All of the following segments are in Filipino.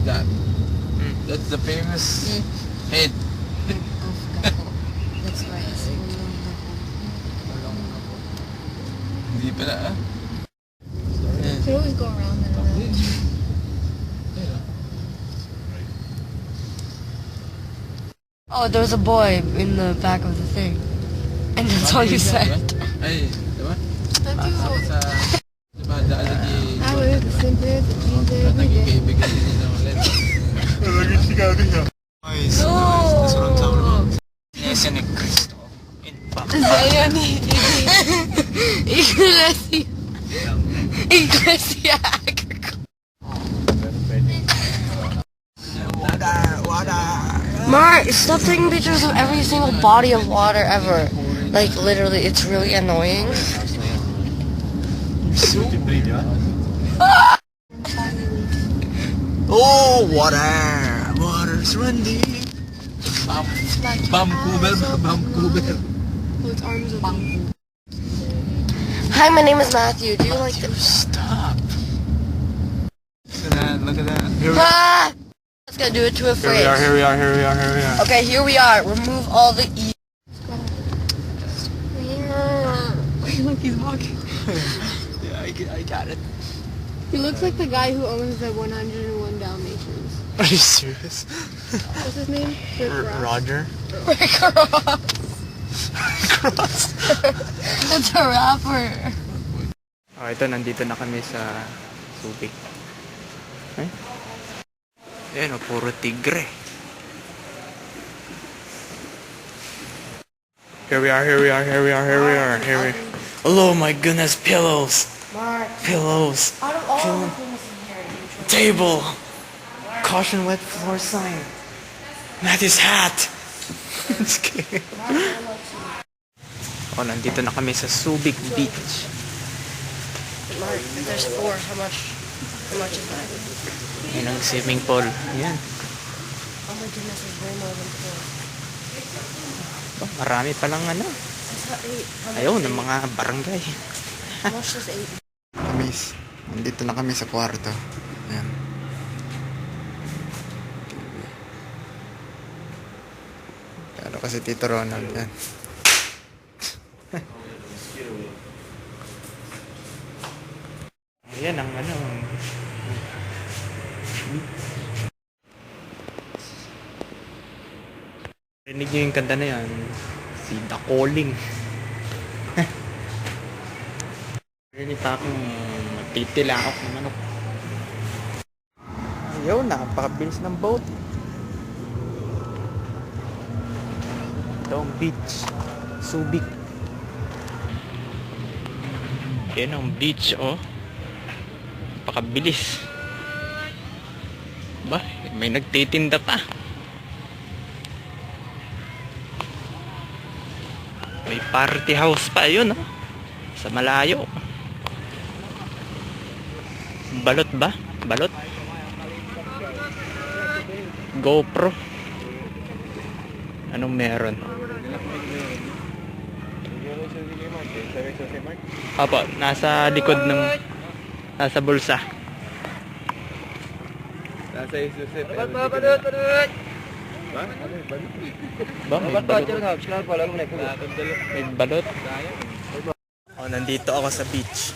that. That's the famous head. That's right. Hindi pala You could always go around and around. Oh, there was a boy in the back of the thing. And that's all you said. Ay, diba? Thank you. Sa diba, daan lagi I wear the same pair of jeans every day. kaibigan din ng ulit. Lagi sinabi niya. Ay, nasurang sa ulo. Iglesia ni Cristo. In fact. Ayan, Iglesia. Mar, stop taking pictures of every single body of water ever. Like, literally, it's really annoying. Oh, water! Water's running! Vancouver. Oh, its arms are bamboo. Hi, my name is Matthew. Do you like this? Stop! Look at that. Ah! Let's go do it to a phrase. Here we are. Okay, here we are. Remove all the E. Look, he's walking. Yeah, I got it. He looks like the guy who owns the 101 Dalmatians. Are you serious? What's his name? Rick Ross. Roger? Cross. That's a rapper. Oh, ito, nandito na kami sa Subic. Eh? Ayan, oh, puro tigre. Here we are. Oh my goodness, pillows. Mark, Pillows. out of all the things in here, you chose Table. Caution wet floor sign. Matthew's hat. Just kidding. Oh, nandito na kami sa Subic Beach. Mark, if there's 4, how much is that? Yan ang swimming pool. Yan. Oh my goodness, there's way more than 4. Oh, marami palang ano. I thought 8. Ayaw ng mga barangay. How much is 8? Miss, nandito na kami sa kwarto. Ayan. Pero kasi Tito Ronald yan. Ayan ang ano. Rinig nyo yung kanta na yan. Si The Calling. Rinig pa akong magtitilakok ng manok. Ayaw, napakabilis ng boat. Ito ang beach. Subic. Yan ang beach, oh. Napakabilis. Ba, may nagtitinda pa. May party house pa, yun, oh. Sa malayo. Balot ba? Balot? GoPro. Anong meron? Apo, nasa likod ng nasa bulsa. Nasa isusip. Ba? May balot. May balot. Oh, nandito ako sa beach.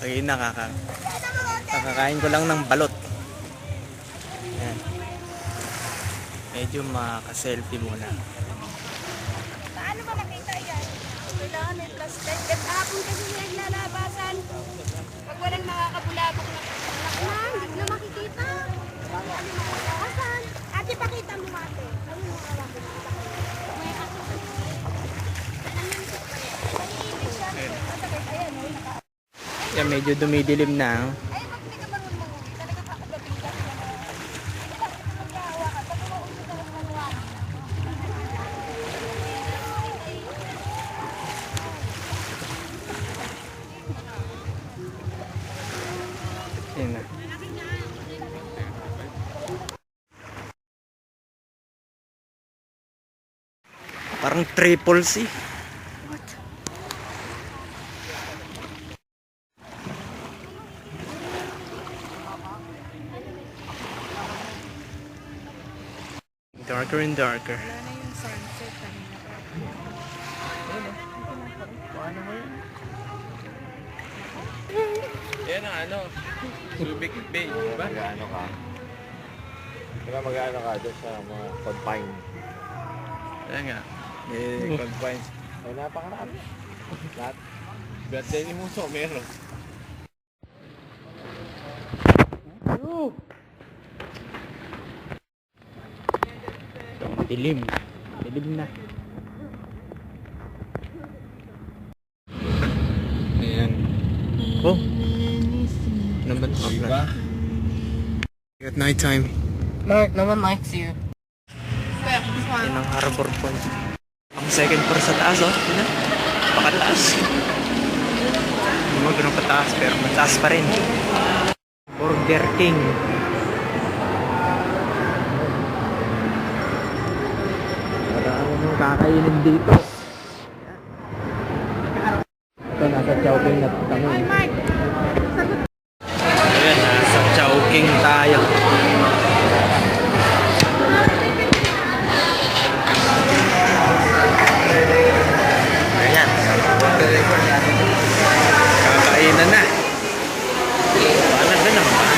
Ay, nakakain ko lang ng balot. Ayan. Medyo maka-selfie muna. Paano ba makita yan? Kailangan may plastic. Hapon kasi naglalabasan. Pag walang makakabulabog na hindi na makikita. Asan? Ate, pakita mo ate. Ano mo kawak? May Yan, medyo dumidilim na. ay, hindi ka marunong mangulit. Talaga kakagating ka. Magkahawakan. Pag kumaulit ka lang manuwanan. Yan na. Parang triple C. darker and darker. Wala na yung sunset kanina pa. Yan ang ano, Subic Bay, di ba? Mag-ano ka? Diba mag-ano ka doon sa mga confine? Yan nga. Confine. Ay, napakarami. Lahat. Lahat din yung muso, meron. Dilim. Dilim na. Ayan. Oh. Naman up na. At night time. Mark, no one likes you. Yan ang harbor point. Ang second floor sa taas, oh. Yan. Pakataas. Hindi mo ganun kataas, pero mataas pa rin. Burger King. Wala akong kakainin dito. Ito, nasa Chowking na kami. Ayan, nasa Chowking tayo. Ayan. Kakainan na. Paano na naman?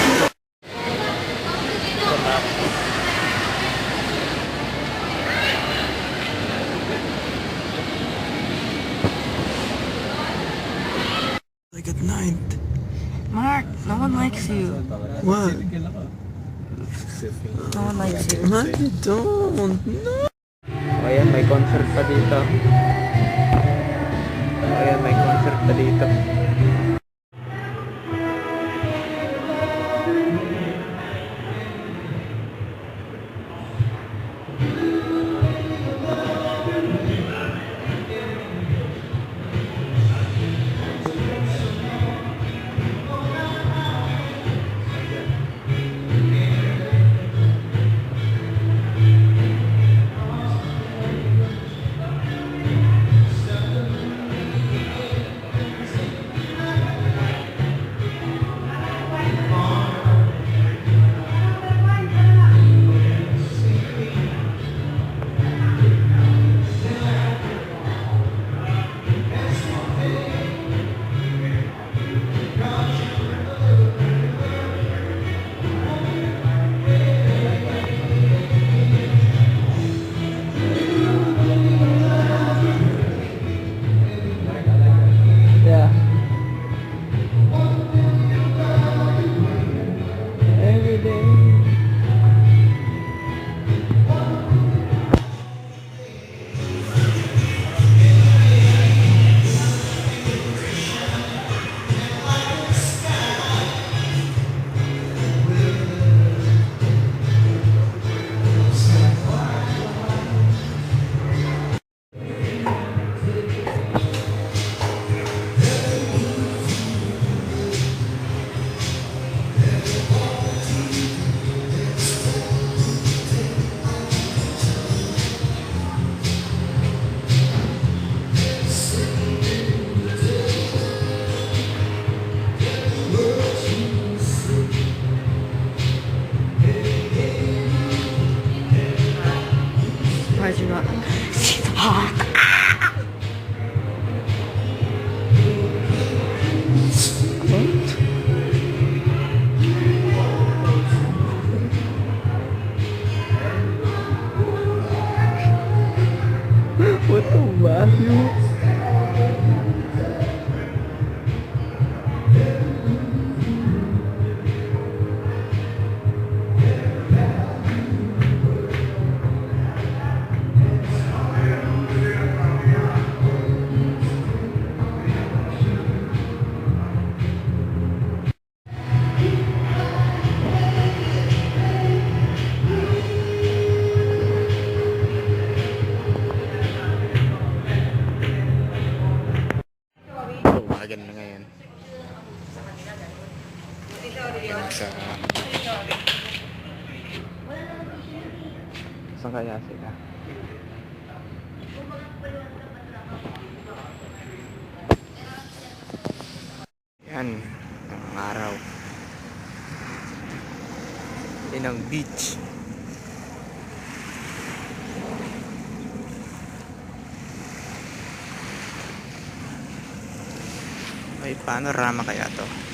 Like at night. Mark, no one likes you. What? No one likes you. I don't. No. Ayan, may concert pa dito. Ayan, may concert pa dito. Yeah. Every day. Why did you not? She's hot. What the value? Umaga na ngayon. Sa... Saan kaya sila? Yan. Ang araw. Yan ang beach. May panorama kaya to.